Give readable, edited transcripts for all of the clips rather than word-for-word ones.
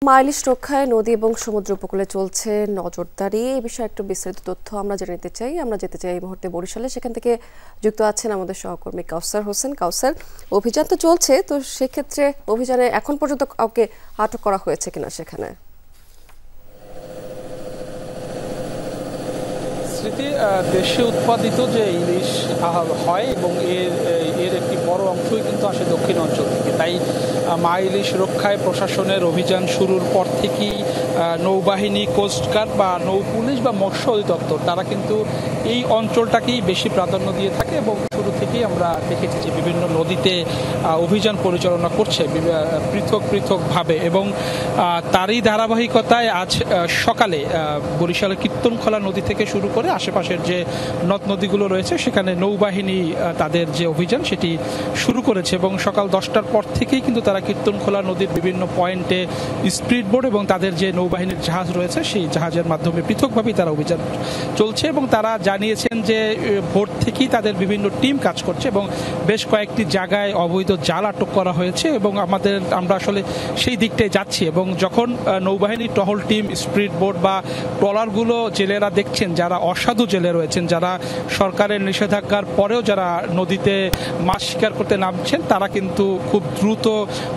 মাইলিশ রক্ষায় নদী এবং সমুদ্র উপকূলে চলছে নজরদারি। এই বিষয়ে একটু বিস্তারিত তথ্য আমরা জেনে নিতে চাই। আমরা যেতে চাই এই মুহূর্তে বরিশালে, সেখান থেকে যুক্ত আছেন আমাদের সহকর্মী কাউসার হোসেন। কাউসার, অভিযান তো চলছে, তো সেক্ষেত্রে অভিযানে এখন পর্যন্ত কাউকে আটক করা হয়েছে কিনা সেখানে? স্মৃতি, দেশে উৎপাদিত যে ইলিশ হয় এবং এর একটি বড় অংশই কিন্তু আসে দক্ষিণ অঞ্চল থেকে। তাই মা ইলিশ রক্ষায় প্রশাসনের অভিযান শুরুর পর থেকেই নৌবাহিনী, কোস্টগার্ড বা নৌ পুলিশ বা মৎস্য অধিদপ্তর তারা কিন্তু এই অঞ্চলটাকেই বেশি প্রাধান্য দিয়ে থাকে এবং শুরু থেকেই আমরা দেখেছি যে বিভিন্ন নদীতে অভিযান পরিচালনা করছে পৃথক পৃথকভাবে। এবং তারই ধারাবাহিকতায় আজ সকালে বরিশালের কীর্তনখোলা নদী থেকে শুরু করে আশেপাশের যে নদ নদীগুলো রয়েছে সেখানে নৌবাহিনী তাদের যে অভিযান সেটি শুরু করেছে এবং সকাল 10টার পর থেকেই কিন্তু তারা কীর্তনখোলা নদীর বিভিন্ন পয়েন্টে স্পিড বোট এবং তাদের যে নৌবাহিনীর জাহাজ রয়েছে সেই জাহাজের মাধ্যমে পৃথকভাবেই তারা অভিযান চলছে এবং তারা জানিয়েছেন যে ভোর থেকেই তাদের বিভিন্ন টিম কাজ করছে এবং বেশ কয়েকটি জায়গায় অবৈধ জাল আটক করা হয়েছে এবং আমরা আসলে সেই দিকটায় যাচ্ছি। এবং যখন নৌবাহিনীর টহল টিম, স্পিড বোট বা ট্রলারগুলো জেলেরা দেখছেন, যারা অসাধু জেলে রয়েছেন, যারা সরকারের নিষেধাজ্ঞার পরেও যারা নদীতে মাছ শিকার করতে নামছেন, তারা কিন্তু খুব দ্রুত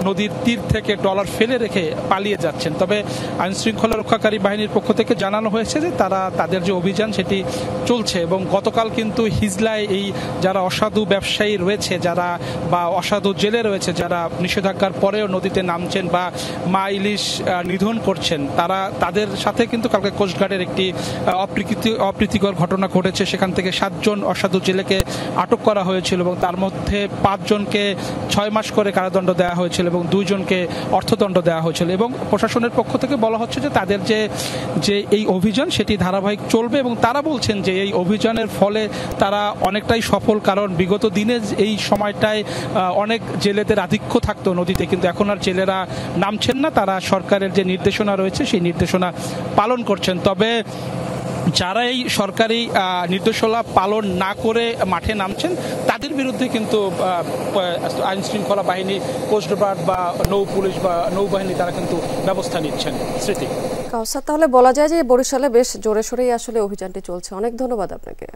নদীর তীর থেকে ট্রলার ফেলে রেখে পালিয়ে যাচ্ছেন। তবে আইনশৃঙ্খলা রক্ষাকারী বাহিনীর পক্ষ থেকে জানানো হয়েছে যে তাদের যে অভিযান সেটি চলছে এবং গতকাল কিন্তু হিজলায় এই যারা অসাধু ব্যবসায়ী রয়েছে, যারা বা অসাধু জেলে রয়েছে, যারা নিষেধাজ্ঞার পরেও নদীতে নামছেন বা মা ইলিশ নিধন করছেন, তাদের সাথে কিন্তু কালকে কোস্টগার্ডের একটি অপ্রীতিকর ঘটনা ঘটেছে। সেখান থেকে 7 জন অসাধু জেলেকে আটক করা হয়েছিল এবং তার মধ্যে 5 জনকে 6 মাস করে কারাদণ্ড দেওয়া হয়েছিল এবং 2 জনকে অর্থদণ্ড দেওয়া হয়েছিল। এবং প্রশাসনের পক্ষ থেকে বলা হচ্ছে যে তাদের যে এই অভিযান সেটি ধারাবাহিক চলবে এবং তারা বলছেন যে এই অভিযানের ফলে তারা অনেকটাই সফল, কারণ বিগত দিনে এই সময়টায় অনেক জেলেদের আধিক্য থাকতো নদীতে, কিন্তু এখন আর জেলেরা নামছেন না। তারা সরকারের যে নির্দেশনা রয়েছে সেই নির্দেশনা পালন করছেন। তবে যারা এই সরকারি নির্দেশনা পালন না করে মাঠে নামছেন তাদের বিরুদ্ধে কিন্তু আইনশৃঙ্খলা বাহিনী, কোস্টগার্ড বা নৌ পুলিশ বা নৌবাহিনী তারা কিন্তু ব্যবস্থা নিচ্ছেন। স্মৃতি, কাউসার, তাহলে বলা যায় যে বরিশালে বেশ জোরে সোরেই আসলে অভিযানটি চলছে। অনেক ধন্যবাদ আপনাকে।